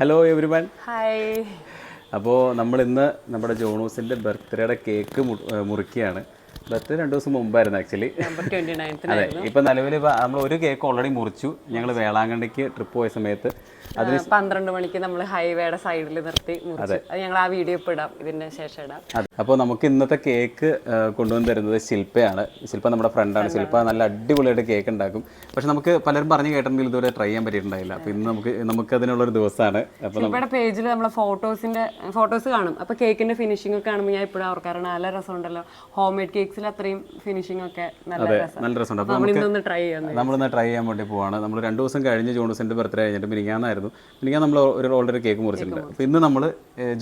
Hello everyone. Hi. അപ്പോൾ നമ്മളിന്ന് നമ്മുടെ ജോണൂസിൻ്റെ ബർത്ത്ഡേയുടെ കേക്ക് മുറിക്കുകയാണ്. ബർത്ത്ഡേ 2 ദിവസം മുമ്പായിരുന്നു ആക്ച്വലി. അതെ, ഇപ്പം നിലവിൽ നമ്മൾ ഒരു കേക്ക് ഓൾറെഡി മുറിച്ചു. ഞങ്ങൾ വേളാങ്കണ്ണിക്ക് ട്രിപ്പ് പോയ സമയത്ത് 12 മണിക്ക് നമ്മൾ ഹൈവേയുടെ സൈഡിൽ നിർത്തി മുറിച്ചു. അത് ഞങ്ങൾ ആ വീഡിയോ ഇപ്പോൾ ഇടാം, ഇതിന് ശേഷം ഇടാം. അതെ, അപ്പോൾ നമുക്ക് ഇന്നത്തെ കേക്ക് കൊണ്ടുവന്ന് തരുന്നത് ശില്പയാണ്. ശില്പ നമ്മുടെ ഫ്രണ്ടാണ്. ശില്പ നല്ല അടിപൊളിയായിട്ട് കേക്ക് ഉണ്ടാക്കും. പക്ഷെ നമുക്ക് പലരും പറഞ്ഞു കേട്ടിട്ടുണ്ടെങ്കിൽ ഇതുവരെ ട്രൈ ചെയ്യാൻ പറ്റിയിട്ടുണ്ടായില്ല. അപ്പോൾ ഇന്ന് നമുക്കതിനുള്ളൊരു ദിവസമാണ്. അപ്പോൾ ഇവിടെ പേജിൽ നമ്മളെ ഫോട്ടോസ് കാണും. അപ്പോൾ കേക്കിന്റെ ഫിനിഷിംഗ് ഒക്കെ കാണുമ്പോൾ ഞാൻ ഇപ്പോഴും ഓർക്കാറുണ്ട്, നല്ല രസമുണ്ടല്ലോ. ഹോം മെയ്ഡ് കേക്ക്സിൽ അത്രയും ഫിനിഷിംഗ് ഒക്കെ നല്ല രസമുണ്ട്. അപ്പോൾ നമ്മളിന്ന് ട്രൈ ചെയ്യാൻ വേണ്ടി പോവാണ്. നമ്മൾ 2 ദിവസം കഴിഞ്ഞ് ജോണൂസിൻ്റെ ബർത്ത്ഡേ കഴിഞ്ഞിട്ട് മിനിങ്ങാന്നായിരുന്നു. നമ്മൾ ഓൾറെഡി കേക്ക് മുറിച്ചിട്ടുണ്ട്. അപ്പോൾ ഇന്ന് നമ്മൾ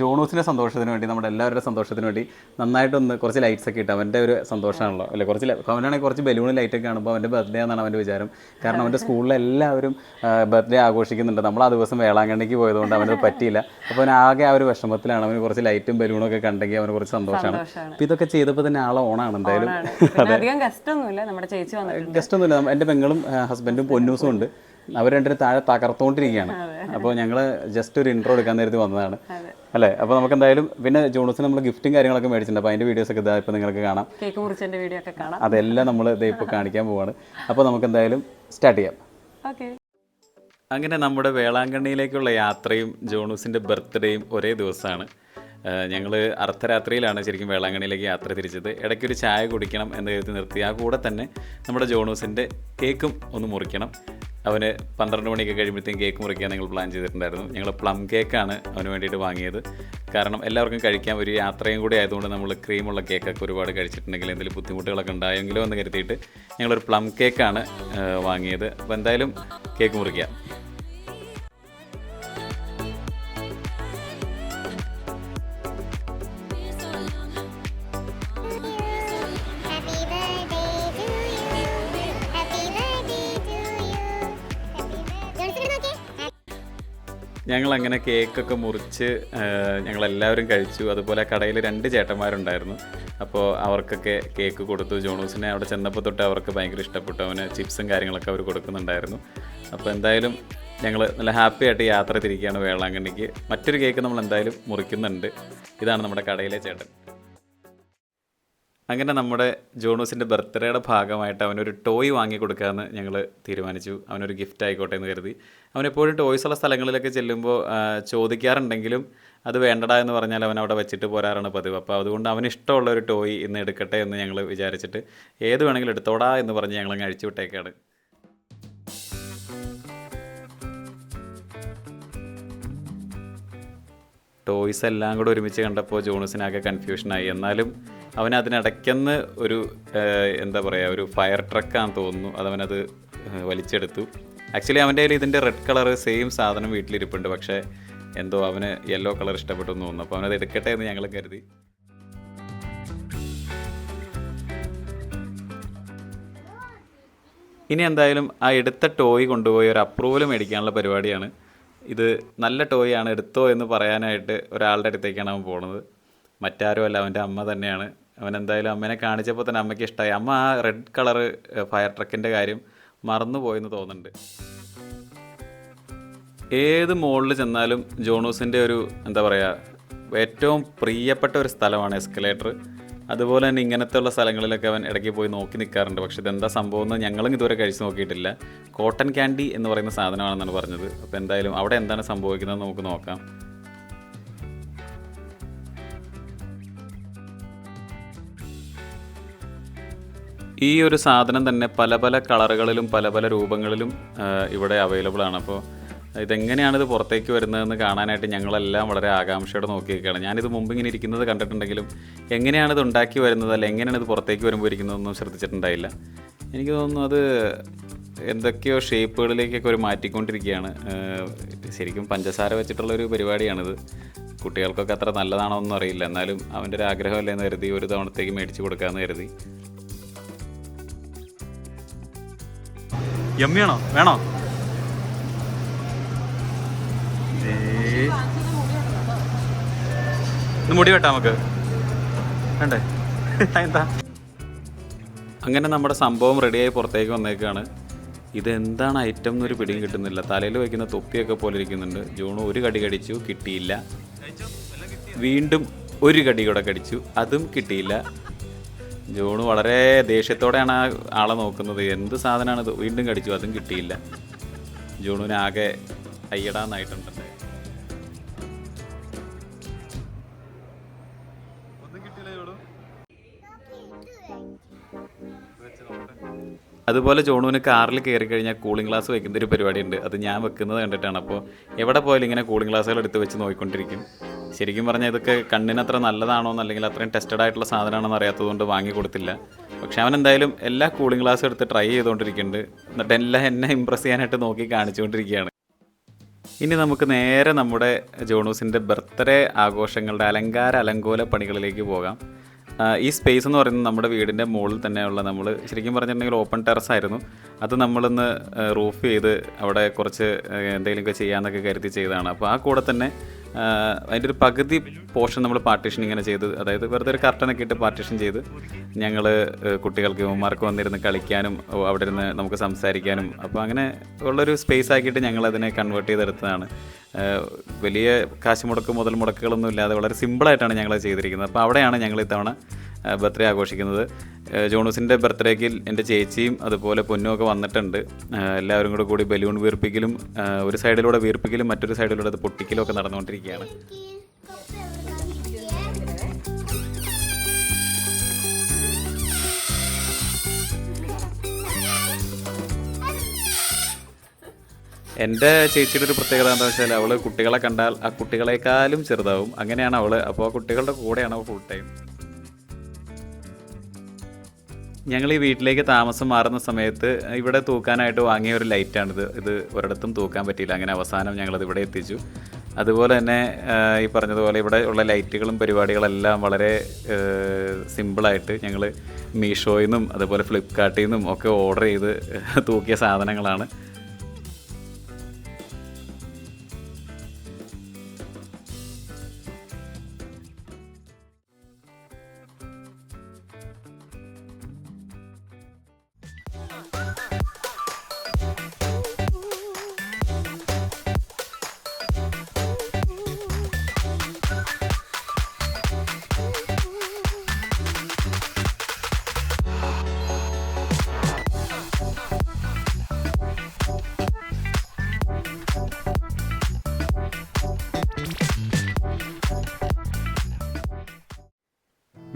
ജോണൂസിൻ്റെ സന്തോഷത്തിന് വേണ്ടി, നമ്മുടെ എല്ലാവരുടെ സന്തോഷത്തിന് വേണ്ടി നന്നായിട്ടൊന്ന് കുറച്ച് ലൈറ്റ്സ് ഒക്കെ ഇട്ട്, അവൻ്റെ ഒരു സന്തോഷമാണല്ലോ അല്ലേ, അവനാണെങ്കിൽ കുറച്ച് ബലൂൺ ലൈറ്റൊക്കെ കാണുമ്പോൾ അവൻ്റെ ബർത്ത്ഡേ എന്നാണ് അവൻ്റെ വിചാരം. കാരണം അവൻ്റെ സ്കൂളിലെ എല്ലാവരും ബർത്ത്ഡേ ആഘോഷിക്കുന്നുണ്ട്. നമ്മൾ ആ ദിവസം വേളാങ്കണ്ണിക്ക് പോയതുകൊണ്ട് അവനത് പറ്റിയില്ല. അപ്പോൾ അവൻ ആകെ ആ ഒരു വിഷമത്തിലാണ്. അവന് കുറച്ച് ലൈറ്റും ബലൂണൊക്കെ കണ്ടെങ്കിൽ അവന് കുറച്ച് സന്തോഷമാണ്. അപ്പോൾ ഇതൊക്കെ ചെയ്തപ്പോൾ തന്നെ ആളെ ഓണാണ് എന്തായാലും. ഗസ്റ്റ് ഒന്നുമില്ല, എൻ്റെ പെങ്ങളും ഹസ്ബൻഡും പൊന്നൂസും ഉണ്ട്. അവർ രണ്ടുപേരും താഴെ തകർത്തുകൊണ്ടിരിക്കുകയാണ്. അപ്പോൾ ഞങ്ങൾ ജസ്റ്റ് ഒരു ഇൻട്രോ എടുക്കാൻ നേരത്തെ വന്നതാണ് അല്ലേ. അപ്പോൾ നമുക്ക് എന്തായാലും പിന്നെ ജോണൂസിന് നമ്മൾ ഗിഫ്റ്റും കാര്യങ്ങളൊക്കെ മേടിച്ചിട്ടുണ്ട്. അപ്പോൾ അതിൻ്റെ വീഡിയോസൊക്കെ ഇതാ ഇപ്പോൾ നിങ്ങൾക്ക് കാണാം. കേക്ക് മുറിച്ചതിൻ്റെ വീഡിയോ ഒക്കെ കാണാം. അതെല്ലാം നമ്മൾ ഇത് ഇപ്പോൾ കാണിക്കാൻ പോവാണ്. അപ്പോൾ നമുക്ക് എന്തായാലും സ്റ്റാർട്ട് ചെയ്യാം. ഓക്കെ. അങ്ങനെ നമ്മുടെ വേളാങ്കണ്ണിയിലേക്കുള്ള യാത്രയും ജോണൂസിൻ്റെ ബർത്ത്ഡേയും ഒരേ ദിവസമാണ്. ഞങ്ങൾ അർദ്ധരാത്രിയിലാണ് ശരിക്കും വേളാങ്കണ്ണിയിലേക്ക് യാത്ര തിരിച്ചത്. ഇടയ്ക്കൊരു ചായ കുടിക്കണം എന്ന് കരുതി നിർത്തി. ആ കൂടെ തന്നെ നമ്മുടെ ജോണൂസിൻ്റെ കേക്കും ഒന്ന് മുറിക്കണം. അവന് 12 മണിയൊക്കെ കഴിയുമ്പോഴത്തേക്കും കേക്ക് മുറിക്കാൻ ഞങ്ങൾ പ്ലാൻ ചെയ്തിട്ടുണ്ടായിരുന്നു. ഞങ്ങൾ പ്ലം കേക്കാണ് അവന് വേണ്ടിയിട്ട് വാങ്ങിയത്. കാരണം എല്ലാവർക്കും കഴിക്കാൻ ഒരു യാത്രയും കൂടി ആയതുകൊണ്ട് നമ്മൾ ക്രീമുള്ള കേക്കൊക്കെ ഒരുപാട് കഴിച്ചിട്ടുണ്ടെങ്കിൽ എന്തെങ്കിലും ബുദ്ധിമുട്ടുകളൊക്കെ ഉണ്ടായെങ്കിലോ എന്ന് കരുതിയിട്ട് ഞങ്ങളൊരു പ്ലം കേക്കാണ് വാങ്ങിയത്. അപ്പോൾ എന്തായാലും കേക്ക് മുറിക്കാം. ഞങ്ങളങ്ങനെ കേക്കൊക്കെ മുറിച്ച് ഞങ്ങളെല്ലാവരും കഴിച്ചു. അതുപോലെ കടയിൽ 2 ചേട്ടന്മാരുണ്ടായിരുന്നു. അപ്പോൾ അവർക്കൊക്കെ കേക്ക് കൊടുത്തു. ജോണൂസിനെ അവിടെ ചെന്നപ്പോൾ തൊട്ട് അവർക്ക് ഭയങ്കര ഇഷ്ടപ്പെട്ടു. അവന് ചിപ്സും കാര്യങ്ങളൊക്കെ അവർ കൊടുക്കുന്നുണ്ടായിരുന്നു. അപ്പോൾ എന്തായാലും ഞങ്ങൾ നല്ല ഹാപ്പി ആയിട്ട് യാത്ര തിരിക്കുകയാണ് വേളാങ്കണ്ണിക്ക്. മറ്റൊരു കേക്ക് നമ്മൾ എന്തായാലും മുറിക്കുന്നുണ്ട്. ഇതാണ് നമ്മുടെ കടയിലെ ചേട്ടൻ. അങ്ങനെ നമ്മുടെ ജോണൂസിൻ്റെ ബർത്ത്ഡേയുടെ ഭാഗമായിട്ട് അവനൊരു ടോയ് വാങ്ങിക്കൊടുക്കാമെന്ന് ഞങ്ങൾ തീരുമാനിച്ചു. അവനൊരു ഗിഫ്റ്റ് ആയിക്കോട്ടെ എന്ന് കരുതി. അവനെപ്പോഴും ടോയ്സുള്ള സ്ഥലങ്ങളിലൊക്കെ ചെല്ലുമ്പോൾ ചോദിക്കാറുണ്ടെങ്കിലും അത് വേണ്ടടാ എന്ന് പറഞ്ഞാൽ അവൻ അവിടെ വെച്ചിട്ട് പോരാറാണ് പതിവ്. അപ്പോൾ അതുകൊണ്ട് അവന് ഇഷ്ടമുള്ള ഒരു ടോയ് ഇന്ന് എടുക്കട്ടെ എന്ന് ഞങ്ങൾ വിചാരിച്ചിട്ട് ഏത് വേണമെങ്കിലും എടുത്തോടാ എന്ന് പറഞ്ഞ് ഞങ്ങളങ്ങ് അഴിച്ചു വിട്ടേക്കാണ്. ടോയ്സ് എല്ലാം കൂടെ ഒരുമിച്ച് കണ്ടപ്പോൾ ജോണൂസിനാകെ കൺഫ്യൂഷനായി. എന്നാലും അവൻ അതിനിടയ്ക്കെന്ന് ഒരു എന്താ പറയുക, ഒരു ഫയർ ട്രക്കാന്ന് തോന്നുന്നു, അതവനത് വലിച്ചെടുത്തു. ആക്ച്വലി അവൻ്റെ കയ്യിൽ ഇതിൻ്റെ റെഡ് കളർ സെയിം സാധനം വീട്ടിലിരിപ്പുണ്ട്. പക്ഷേ എന്തോ അവന് യെല്ലോ കളർ ഇഷ്ടപ്പെട്ടു എന്ന് തോന്നുന്നു. അപ്പോൾ അവനത് എടുക്കട്ടെ എന്ന് ഞങ്ങൾ കരുതി. ഇനി എന്തായാലും ആ എടുത്ത ടോയ് കൊണ്ടുപോയി ഒരു അപ്രൂവൽ മേടിക്കാനുള്ള പരിപാടിയാണ്. ഇത് നല്ല ടോയ് ആണ്, എടുത്തോ എന്ന് പറയാനായിട്ട് ഒരാളുടെ അടുത്തേക്കാണ് അവൻ പോണത്. മറ്റാരും അല്ല, അവൻ്റെ അമ്മ തന്നെയാണ്. അവൻ എന്തായാലും അമ്മേനെ കാണിച്ചപ്പോൾ തന്നെ അമ്മയ്ക്ക് ഇഷ്ടമായി. അമ്മ ആ റെഡ് കളറ് ഫയർ ട്രക്കിൻ്റെ കാര്യം മറന്നുപോയെന്ന് തോന്നുന്നുണ്ട്. ഏത് മോളിൽ ചെന്നാലും ജോണൂസിൻ്റെ ഒരു എന്താ പറയുക, ഏറ്റവും പ്രിയപ്പെട്ട ഒരു സ്ഥലമാണ് എസ്കലേറ്റർ. അതുപോലെ തന്നെ ഇങ്ങനത്തെ ഉള്ള സ്ഥലങ്ങളിലൊക്കെ അവൻ ഇടയ്ക്ക് പോയി നോക്കി നിൽക്കാറുണ്ട്. പക്ഷേ ഇതെന്താ സംഭവം എന്ന് ഞങ്ങളും ഇതുവരെ കഴിച്ച് നോക്കിയിട്ടില്ല. കോട്ടൺ ക്യാൻഡി എന്ന് പറയുന്ന സാധനമാണെന്നാണ് പറഞ്ഞത്. അപ്പോൾ എന്തായാലും അവിടെ എന്താണ് സംഭവിക്കുന്നത് നമുക്ക് നോക്കാം. ഈ ഒരു സാധനം തന്നെ പല പല കളറുകളിലും പല പല രൂപങ്ങളിലും ഇവിടെ അവൈലബിൾ ആണ്. അപ്പോൾ ഇതെങ്ങനെയാണിത് പുറത്തേക്ക് വരുന്നതെന്ന് കാണാനായിട്ട് ഞങ്ങളെല്ലാം വളരെ ആകാംക്ഷയോടെ നോക്കിയിരിക്കുകയാണ്. ഞാനിത് മുമ്പ് ഇങ്ങനെ ഇരിക്കുന്നത് കണ്ടിട്ടുണ്ടെങ്കിലും എങ്ങനെയാണിത് ഉണ്ടാക്കി വരുന്നത്, അല്ല എങ്ങനെയാണ് ഇത് പുറത്തേക്ക് വരുമ്പോൾ ഇരിക്കുന്നതെന്നൊന്നും ശ്രദ്ധിച്ചിട്ടുണ്ടായില്ല. എനിക്ക് തോന്നുന്നു അത് എന്തൊക്കെയോ ഷേപ്പുകളിലേക്കൊക്കെ ഒരു മാറ്റിക്കൊണ്ടിരിക്കുകയാണ്. ശരിക്കും പഞ്ചസാര വെച്ചിട്ടുള്ളൊരു പരിപാടിയാണിത്. കുട്ടികൾക്കൊക്കെ അത്ര നല്ലതാണോ ഒന്നും അറിയില്ല. എന്നാലും അവൻ്റെ ഒരു ആഗ്രഹമല്ലേ എന്ന് കരുതി ഒരു തവണത്തേക്ക് മേടിച്ച് കൊടുക്കാമെന്ന് കരുതി. യമ്മിയാണോ, വേണോ? മുടി വെട്ടാം നമുക്ക്, വേണ്ടേ? എന്താ അങ്ങനെ നമ്മുടെ സംഭവം റെഡിയായി പുറത്തേക്ക് വന്നേക്കാണ്. ഇതെന്താണ് ഐറ്റം എന്നൊരു പിടിയും കിട്ടുന്നില്ല. തലയിൽ വയ്ക്കുന്ന തൊപ്പിയൊക്കെ പോലെ ഇരിക്കുന്നുണ്ട്. ജോണു ഒരു കടി കടിച്ചു, കിട്ടിയില്ല. വീണ്ടും ഒരു കടി കൂടെ കടിച്ചു, അതും കിട്ടിയില്ല. ജോണു വളരെ ദേഷ്യത്തോടെയാണ് ആ ആളെ നോക്കുന്നത്. എന്ത് സാധനമാണിത്? വീണ്ടും കടിച്ചു, അതും കിട്ടിയില്ല. ജോണുവിനാകെ അയ്യടാന്നായിട്ടുണ്ട്. അതുപോലെ ജോണുവിന് കാറിൽ കയറി കഴിഞ്ഞാൽ കൂളിംഗ് ഗ്ലാസ് വെക്കുന്ന ഒരു പരിപാടിയുണ്ട്. അത് ഞാൻ വെക്കുന്നത് കണ്ടിട്ടാണ്. അപ്പോൾ എവിടെ പോയാലും ഇങ്ങനെ കൂളിംഗ് ഗ്ലാസ്സുകൾ എടുത്ത് വെച്ച് നോക്കിക്കൊണ്ടിരിക്കും. ശരിക്കും പറഞ്ഞാൽ ഇതൊക്കെ കണ്ണിന് അത്ര നല്ലതാണോ എന്നല്ലെങ്കിൽ അത്രയും ടെസ്റ്റഡ് ആയിട്ടുള്ള സാധനമാണെന്ന് അറിയാത്തതുകൊണ്ട് വാങ്ങി കൊടുത്തില്ല. പക്ഷെ അവൻ എന്തായാലും എല്ലാ കൂളിംഗ് ഗ്ലാസ്സും എടുത്ത് ട്രൈ ചെയ്തുകൊണ്ടിരിക്കുന്നുണ്ട്. എന്നിട്ട് എല്ലാം എന്നെ ഇമ്പ്രസ് ചെയ്യാനായിട്ട് നോക്കി കാണിച്ചുകൊണ്ടിരിക്കുകയാണ്. ഇനി നമുക്ക് നേരെ നമ്മുടെ ജോണൂസിൻ്റെ ബർത്ത്ഡേ ആഘോഷങ്ങളുടെ അലങ്കോല പണികളിലേക്ക് പോകാം. ഈ സ്പേസ് എന്ന് പറയുന്നത് നമ്മുടെ വീടിൻ്റെ മുകളിൽ തന്നെയുള്ള, നമ്മൾ ശരിക്കും പറഞ്ഞിട്ടുണ്ടെങ്കിൽ ഓപ്പൺ ടെറസ് ആയിരുന്നു. അത് നമ്മളൊന്ന് റൂഫ് ചെയ്ത് അവിടെ കുറച്ച് എന്തെങ്കിലുമൊക്കെ ചെയ്യാമെന്നൊക്കെ കരുതി ചെയ്തതാണ്. അപ്പോൾ ആ കൂടെ തന്നെ അതിൻ്റെ ഒരു പകുതി പോർഷൻ നമ്മൾ പാർട്ടീഷൻ ഇങ്ങനെ ചെയ്ത്, അതായത് വെറുതെ ഒരു കർട്ടനൊക്കെ ഇട്ട് പാർട്ടീഷൻ ചെയ്ത് ഞങ്ങൾ കുട്ടികൾക്ക് യുവമാർക്ക് വന്നിരുന്ന് കളിക്കാനും അവിടെ ഇരുന്ന് നമുക്ക് സംസാരിക്കാനും, അപ്പോൾ അങ്ങനെ ഉള്ളൊരു സ്പേസ് ആക്കിയിട്ട് ഞങ്ങളതിനെ കൺവേർട്ട് ചെയ്തെടുത്തതാണ്. വലിയ കാശ് മുടൽ മുടക്കുകളൊന്നും ഇല്ലാതെ വളരെ സിമ്പിളായിട്ടാണ് ഞങ്ങൾ ചെയ്തിരിക്കുന്നത്. അപ്പോൾ അവിടെയാണ് ഞങ്ങൾ ഇത്തവണ ബർത്ത്ഡേ ആഘോഷിക്കുന്നത്. ജോണൂസിൻ്റെ ബർത്ത്ഡേക്ക് എൻ്റെ ചേച്ചിയും അതുപോലെ പൊന്നും ഒക്കെ വന്നിട്ടുണ്ട്. എല്ലാവരും കൂടി ബലൂൺ വീർപ്പിക്കലും ഒരു സൈഡിലൂടെ വീർപ്പിക്കലും മറ്റൊരു സൈഡിലൂടെ അത് പൊട്ടിക്കലും ഒക്കെ നടന്നുകൊണ്ടിരിക്കുകയാണ്. എൻ്റെ ചേച്ചിയുടെ ഒരു പ്രത്യേകത എന്താണെന്ന് വെച്ചാൽ അവൾ കുട്ടികളെ കണ്ടാൽ ആ കുട്ടികളെക്കാളും ചെറുതാവും. അങ്ങനെയാണ് അവൾ. അപ്പോൾ ആ കുട്ടികളുടെ കൂടെയാണ് അവൾ ഫുൾ ടൈം. ഞങ്ങൾ ഈ വീട്ടിലേക്ക് താമസം മാറുന്ന സമയത്ത് ഇവിടെ തൂക്കാനായിട്ട് വാങ്ങിയ ഒരു ലൈറ്റാണിത്. ഇത് ഒരിടത്തും തൂക്കാൻ പറ്റിയില്ല. അങ്ങനെ അവസാനം ഞങ്ങളത് ഇവിടെ എത്തിച്ചു. അതുപോലെ തന്നെ ഈ പറഞ്ഞതുപോലെ ഇവിടെ ഉള്ള ലൈറ്റുകളും പരിപാടികളെല്ലാം വളരെ സിമ്പിളായിട്ട് ഞങ്ങൾ മീഷോയിൽ നിന്നും അതുപോലെ ഫ്ലിപ്കാർട്ടിൽ നിന്നും ഒക്കെ ഓർഡർ ചെയ്ത് തൂക്കിയ സാധനങ്ങളാണ്.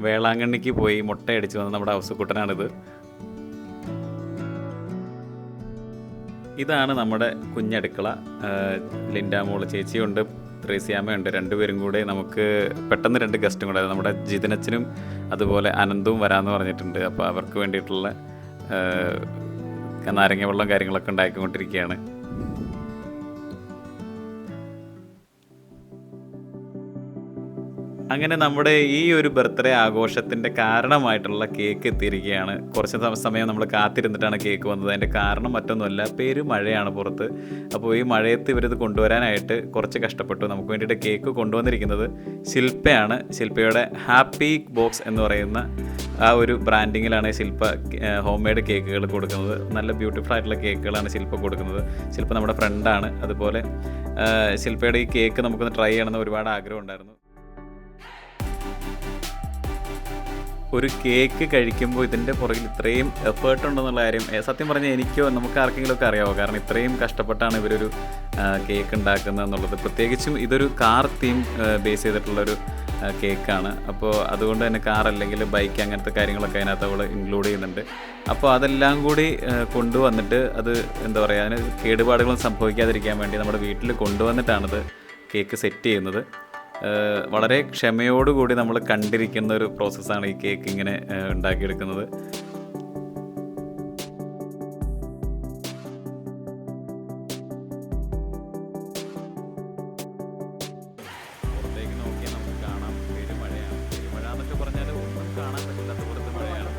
വേളാങ്കണ്ണിക്ക് പോയി മുട്ടയടിച്ച് വന്ന നമ്മുടെ ഔസുക്കുട്ടനാണിത്. ഇതാണ് നമ്മുടെ കുഞ്ഞടുക്കള. ലിൻഡാമോള് ചേച്ചിയുണ്ട്, ത്രേസ്യാമ്മയുണ്ട്. രണ്ടുപേരും കൂടെ നമുക്ക് പെട്ടെന്ന് 2 ഗസ്റ്റും കൂടെ, നമ്മുടെ ജിതിനച്ചനും അതുപോലെ അനന്തവും വരാമെന്ന് പറഞ്ഞിട്ടുണ്ട്. അപ്പോൾ അവർക്ക് വേണ്ടിയിട്ടുള്ള നാരങ്ങ വെള്ളം കാര്യങ്ങളൊക്കെ ഉണ്ടാക്കിക്കൊണ്ടിരിക്കുകയാണ്. അങ്ങനെ നമ്മുടെ ഈ ഒരു ബർത്ത്ഡേ ആഘോഷത്തിൻ്റെ കാരണമായിട്ടുള്ള കേക്ക് എത്തിയിരിക്കുകയാണ്. കുറച്ച് സമയം നമ്മൾ കാത്തിരുന്നിട്ടാണ് കേക്ക് വന്നത്. അതിൻ്റെ കാരണം മറ്റൊന്നുമല്ല, മഴയാണ് പുറത്ത്. അപ്പോൾ ഈ മഴയത്ത് ഇവരിത് കൊണ്ടുവരാനായിട്ട് കുറച്ച് കഷ്ടപ്പെട്ടു. നമുക്ക് വേണ്ടിയിട്ട് കേക്ക് കൊണ്ടുവന്നിരിക്കുന്നത് ശില്പയാണ്. ശില്പയുടെ ഹാപ്പി ബോക്സ് എന്ന് പറയുന്ന ആ ഒരു ബ്രാൻഡിങ്ങിലാണ് ശില്പ ഹോം മെയ്ഡ് കേക്കുകൾ കൊടുക്കുന്നത്. നല്ല ബ്യൂട്ടിഫുൾ ആയിട്ടുള്ള കേക്കുകളാണ് ശില്പ കൊടുക്കുന്നത്. ശില്പ നമ്മുടെ ഫ്രണ്ടാണ്. അതുപോലെ ശില്പയുടെ ഈ കേക്ക് നമുക്കൊന്ന് ട്രൈ ചെയ്യണമെന്ന് ഒരുപാട് ആഗ്രഹം ഉണ്ടായിരുന്നു. ഒരു കേക്ക് കഴിക്കുമ്പോൾ ഇതിൻ്റെ പുറകിൽ ഇത്രയും എഫേർട്ട് ഉണ്ടെന്നുള്ള കാര്യം സത്യം പറഞ്ഞാൽ എനിക്കോ നമുക്ക് ആർക്കെങ്കിലും ഒക്കെ അറിയാമോ? കാരണം ഇത്രയും കഷ്ടപ്പെട്ടാണ് ഇവരൊരു കേക്ക് ഉണ്ടാക്കുന്നത് എന്നുള്ളത്. പ്രത്യേകിച്ചും ഇതൊരു കാർ തീം ബേസ് ചെയ്തിട്ടുള്ളൊരു കേക്കാണ്. അപ്പോൾ അതുകൊണ്ട് തന്നെ കാർ അല്ലെങ്കിൽ ബൈക്ക് അങ്ങനത്തെ കാര്യങ്ങളൊക്കെ അതിനകത്ത് അവൾ ഇൻക്ലൂഡ് ചെയ്യുന്നുണ്ട്. അപ്പോൾ അതെല്ലാം കൂടി കൊണ്ടുവന്നിട്ട് അത് എന്താ പറയുക, അതിന് കേടുപാടുകളൊന്നും സംഭവിക്കാതിരിക്കാൻ വേണ്ടി നമ്മുടെ വീട്ടിൽ കൊണ്ടുവന്നിട്ടാണിത് കേക്ക് സെറ്റ് ചെയ്യുന്നത്. വളരെ ക്ഷമയോടുകൂടി നമ്മൾ കണ്ടിരിക്കുന്ന ഒരു പ്രോസസ്സാണ് ഈ കേക്ക് ഇങ്ങനെ ഉണ്ടാക്കിയെടുക്കുന്നത്. പുറത്തേക്ക് നോക്കിയാൽ നമുക്ക് കാണാം പെരുമഴയാണ്. പെരുമഴ എന്നൊക്കെ പറഞ്ഞാൽ ഒന്നും കാണാൻ പറ്റില്ലാത്ത പുറത്ത് മഴയാണ്.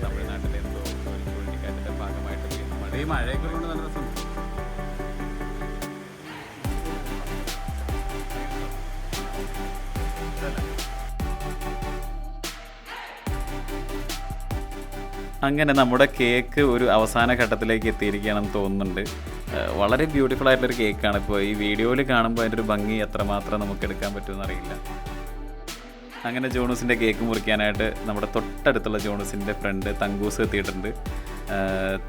തമിഴ്നാട്ടിലെ എന്തോ ഒരു ചുഴലിക്കാറ്റിൻ്റെ ഭാഗമായിട്ട് പെയ്യുന്ന മഴ. ഈ മഴയൊക്കെ കൊണ്ട് നല്ല രസം. അങ്ങനെ നമ്മുടെ കേക്ക് ഒരു അവസാന ഘട്ടത്തിലേക്ക് എത്തിയിരിക്കുകയാണെന്ന് തോന്നുന്നുണ്ട്. വളരെ ബ്യൂട്ടിഫുൾ ആയിട്ടുള്ളൊരു കേക്കാണ്. ഇപ്പോൾ ഈ വീഡിയോയിൽ കാണുമ്പോൾ അതിൻ്റെ ഒരു ഭംഗി എത്രമാത്രം നമുക്ക് എടുക്കാൻ പറ്റുമെന്ന് അറിയില്ല. അങ്ങനെ ജോണൂസിൻ്റെ കേക്ക് മുറിക്കാനായിട്ട് നമ്മുടെ തൊട്ടടുത്തുള്ള ജോണൂസിൻ്റെ ഫ്രണ്ട് തങ്കൂസ് എത്തിയിട്ടുണ്ട്.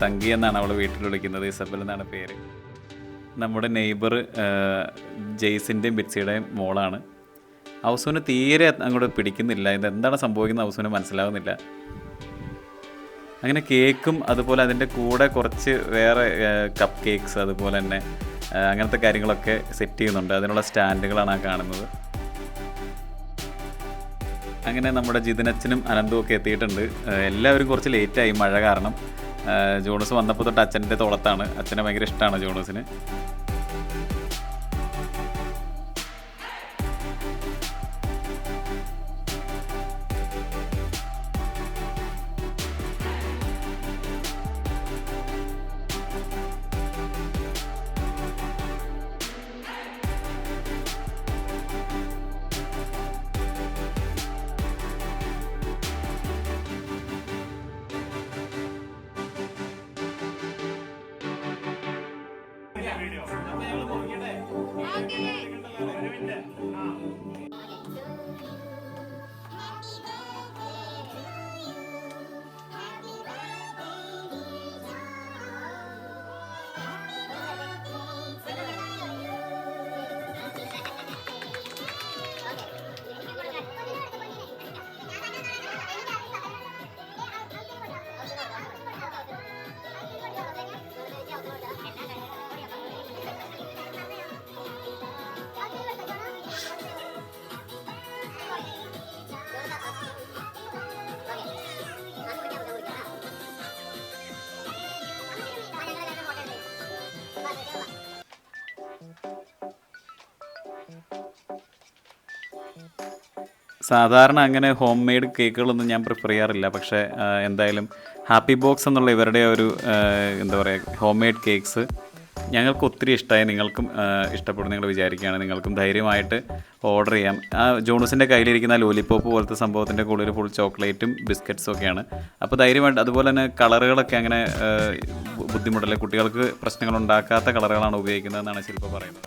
തങ്കി എന്നാണ് അവൾ വീട്ടിൽ വിളിക്കുന്നത്, ഇസബൽ എന്നാണ് പേര്. നമ്മുടെ നെയ്ബർ ജെയ്സിൻ്റെയും ബിറ്റ്സിയുടെയും മോളാണ്. ഔസുവിന് തീരെ അങ്ങോട്ട് പിടിക്കുന്നില്ല, ഇതെന്താണ് സംഭവിക്കുന്നത് ഔസുവിന് മനസ്സിലാവുന്നില്ല. അങ്ങനെ കേക്കും അതുപോലെ അതിൻ്റെ കൂടെ കുറച്ച് വേറെ കപ്പ് കേക്ക്സ് അതുപോലെ തന്നെ അങ്ങനത്തെ കാര്യങ്ങളൊക്കെ സെറ്റ് ചെയ്യുന്നുണ്ട്. അതിനുള്ള സ്റ്റാൻഡുകളാണ് ആ കാണുന്നത്. അങ്ങനെ നമ്മുടെ ജിതിനച്ഛനും അനന്തും ഒക്കെ എത്തിയിട്ടുണ്ട്. എല്ലാവരും കുറച്ച് ലേറ്റായി മഴ കാരണം. ജോണൂസ് വന്നപ്പോൾ തൊട്ട് അച്ഛൻ്റെ തോളത്താണ്. അച്ഛനെ ഭയങ്കര ഇഷ്ടമാണ് ജോണൂസിന്. സാധാരണ അങ്ങനെ ഹോം മെയ്ഡ് കേക്കുകളൊന്നും ഞാൻ പ്രിഫർ ചെയ്യാറില്ല. പക്ഷേ എന്തായാലും ഹാപ്പി ബോക്സ് എന്നുള്ള ഇവരുടെ ഒരു എന്താ പറയുക ഹോം മെയ്ഡ് കേക്ക്സ് ഞങ്ങൾക്ക് ഒത്തിരി ഇഷ്ടമായി. നിങ്ങൾക്കും ഇഷ്ടപ്പെടും നിങ്ങൾ വിചാരിക്കുകയാണ്. നിങ്ങൾക്കും ധൈര്യമായിട്ട് ഓർഡർ ചെയ്യാം. ആ ജോണൂസിൻ്റെ കയ്യിലിരിക്കുന്ന ലോലിപോപ്പ് പോലത്തെ സംഭവത്തിൻ്റെ കൂടെ ഒരു ഫുൾ ചോക്ലേറ്റും ബിസ്ക്കറ്റ്സും ഒക്കെയാണ്. അപ്പോൾ ധൈര്യമായിട്ട്, അതുപോലെ തന്നെ കളറുകളൊക്കെ അങ്ങനെ ബുദ്ധിമുട്ടല്ലേ, കുട്ടികൾക്ക് പ്രശ്നങ്ങളുണ്ടാക്കാത്ത കളറുകളാണ് ഉപയോഗിക്കുന്നതെന്നാണ് ശില്പ പറയുന്നത്.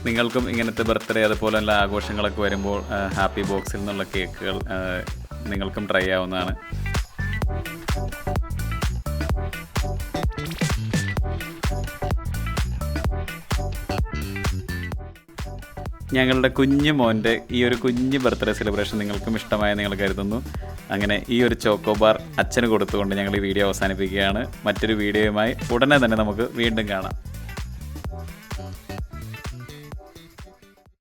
നിങ്ങൾക്കും ഇങ്ങനത്തെ ബർത്ത്ഡേ അതുപോലെ എല്ലാ ആഘോഷങ്ങളൊക്കെ വരുമ്പോൾ ഹാപ്പി ബോക്സിൽ നിന്നുള്ള കേക്കുകൾ നിങ്ങൾക്കും ട്രൈ ആവുന്നതാണ്. ഞങ്ങളുടെ കുഞ്ഞു മോൻ്റെ ഈ ഒരു കുഞ്ഞ് ബർത്ത്ഡേ സെലിബ്രേഷൻ നിങ്ങൾക്കും ഇഷ്ടമായി നിങ്ങൾ കരുതുന്നു. അങ്ങനെ ഈ ഒരു ചോക്കോബാർ അച്ഛന് കൊടുത്തുകൊണ്ട് ഞങ്ങൾ ഈ വീഡിയോ അവസാനിപ്പിക്കുകയാണ്. മറ്റൊരു വീഡിയോയുമായി ഉടനെ തന്നെ നമുക്ക് വീണ്ടും കാണാം.